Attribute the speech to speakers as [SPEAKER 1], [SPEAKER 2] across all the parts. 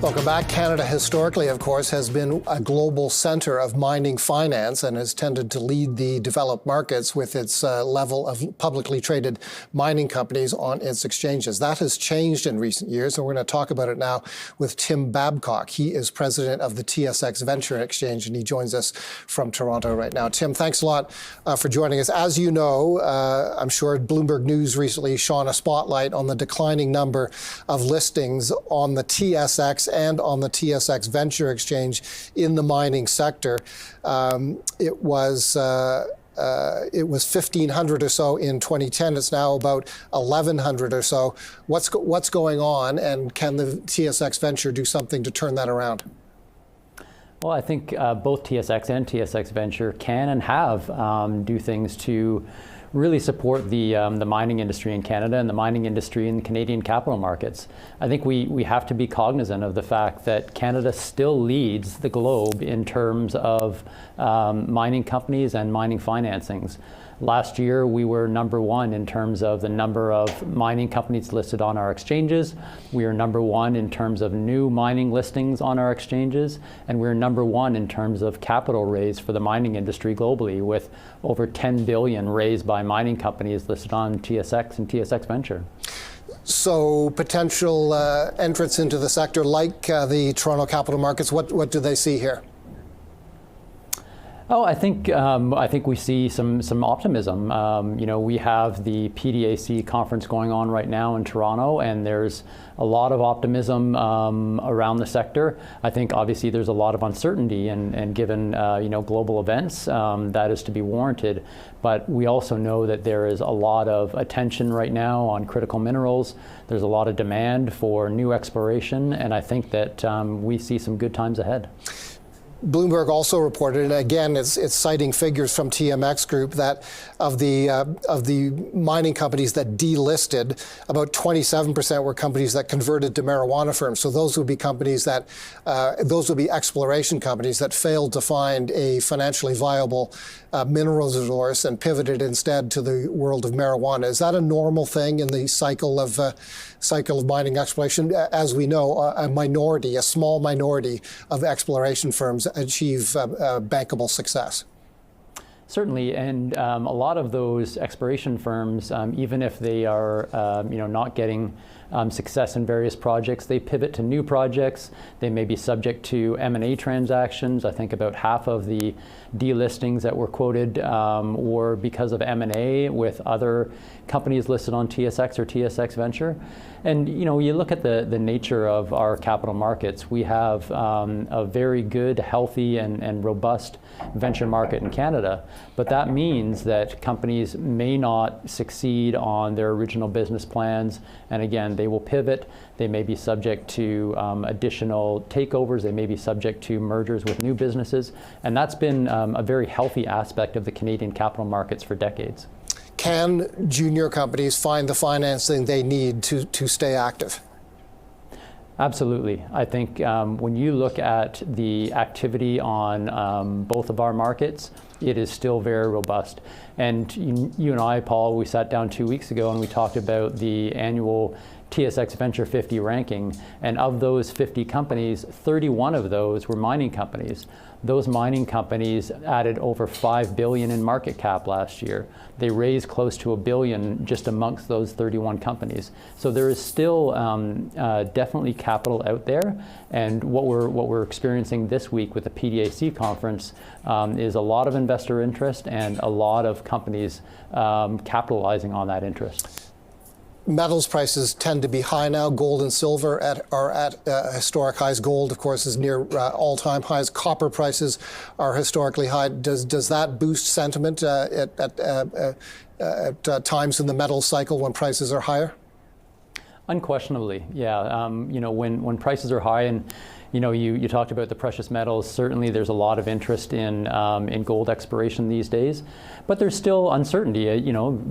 [SPEAKER 1] Welcome back. Canada historically, of course, has been a global center of mining finance and has tended to lead the developed markets with its level of publicly traded mining companies on its exchanges. That has changed in recent years, and we're going to talk about it now with Tim Babcock. He is president of the TSX Venture Exchange, and he joins us from Toronto right now. Tim, thanks a lot for joining us. As you know, I'm sure Bloomberg News recently shone a spotlight on the declining number of listings on the TSX and on the TSX Venture Exchange in the mining sector. It was 1,500 or so in 2010. It's now about 1,100 or so. What's going on, and can the TSX Venture do something to turn that around?
[SPEAKER 2] Well, I think both TSX and TSX Venture can and have do things to really support the mining industry in Canada and the mining industry in the Canadian capital markets. I think we have to be cognizant of the fact that Canada still leads the globe in terms of mining companies and mining financings. Last year, we were number one in terms of the number of mining companies listed on our exchanges. We are number one in terms of new mining listings on our exchanges. And we're number one in terms of capital raised for the mining industry globally, with over 10 billion raised by mining companies listed on TSX and TSX Venture.
[SPEAKER 1] So potential entrants into the sector like the Toronto capital markets, what do they see here?
[SPEAKER 2] Oh, I think we see some optimism. We have the PDAC conference going on right now in Toronto, and there's a lot of optimism around the sector. I think obviously there's a lot of uncertainty, and given global events, that is to be warranted. But we also know that there is a lot of attention right now on critical minerals. There's a lot of demand for new exploration, and I think that we see some good times ahead.
[SPEAKER 1] Bloomberg also reported, and again, it's citing figures from TMX Group, that of the mining companies that delisted, about 27% were companies that converted to marijuana firms. So those would be companies those would be exploration companies that failed to find a financially viable minerals resource and pivoted instead to the world of marijuana. Is that a normal thing in the cycle of mining exploration? As we know, a small minority of exploration firms achieve bankable success.
[SPEAKER 2] Certainly, and a lot of those exploration firms, even if they are not getting success in various projects, they pivot to new projects. They may be subject to M&A transactions. I think about half of the delistings that were quoted were because of M&A with other companies listed on TSX or TSX Venture. And you look at the nature of our capital markets. We have a very good, healthy, and robust venture market in Canada. But that means that companies may not succeed on their original business plans. And again, they will pivot. They may be subject to additional takeovers. They may be subject to mergers with new businesses. And that's been a very healthy aspect of the Canadian capital markets for decades.
[SPEAKER 1] Can junior companies find the financing they need to stay active?
[SPEAKER 2] Absolutely. I think when you look at the activity on both of our markets, it is still very robust. And you and I, Paul, we sat down 2 weeks ago and we talked about the annual TSX Venture 50 ranking. And of those 50 companies, 31 of those were mining companies. Those mining companies added over $5 billion in market cap last year. They raised close to $1 billion just amongst those 31 companies. So there is still definitely capital out there. And what we're experiencing this week with the PDAC conference is a lot of investor interest and a lot of companies capitalizing on that interest.
[SPEAKER 1] Metals prices tend to be high now. Gold and silver are at historic highs. Gold, of course, is near all-time highs. Copper prices are historically high. Does that boost sentiment at times in the metals cycle when prices are higher?
[SPEAKER 2] Unquestionably, yeah. When prices are high, and you talked about the precious metals. Certainly, there's a lot of interest in gold exploration these days, but there's still uncertainty.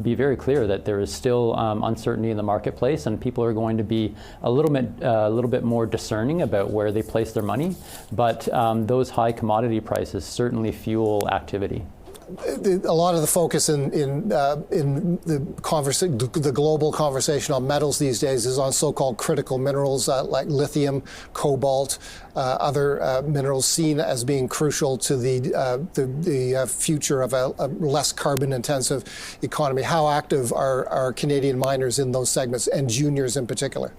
[SPEAKER 2] Be very clear that there is still uncertainty in the marketplace, and people are going to be a little bit more discerning about where they place their money. But those high commodity prices certainly fuel activity.
[SPEAKER 1] A lot of the focus in the global conversation on metals these days is on so-called critical minerals like lithium, cobalt, other minerals seen as being crucial to the future of a less carbon-intensive economy. How active are Canadian miners in those segments, and juniors in particular?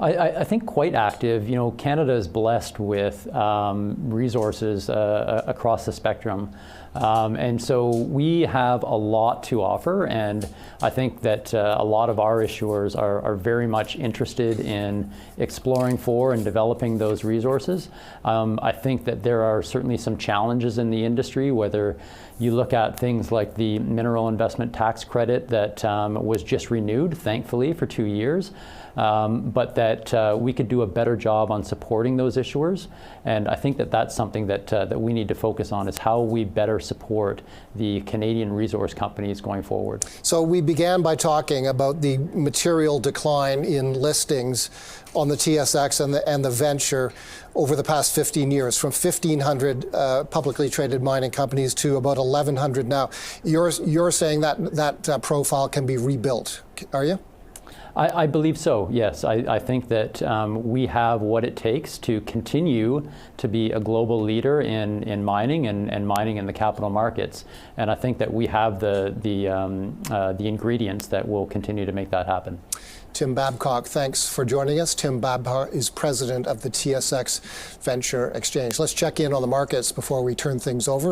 [SPEAKER 2] I think quite active. You know, Canada is blessed with resources across the spectrum. And so we have a lot to offer, and I think that a lot of our issuers are very much interested in exploring for and developing those resources. I think that there are certainly some challenges in the industry, whether you look at things like the mineral investment tax credit that was just renewed, thankfully, for 2 years. But that we could do a better job on supporting those issuers. And I think that that's something that we need to focus on, is how we better support the Canadian resource companies going forward. So
[SPEAKER 1] we began by talking about the material decline in listings on the TSX and the venture over the past 15 years, from 1,500 publicly traded mining companies to about 1,100 now. You're saying that profile can be rebuilt, are you?
[SPEAKER 2] I believe so, yes. I think that we have what it takes to continue to be a global leader in mining and mining in the capital markets. And I think that we have the ingredients that will continue to make that happen.
[SPEAKER 1] Tim Babcock, thanks for joining us. Tim Babcock is president of the TSX Venture Exchange. Let's check in on the markets before we turn things over.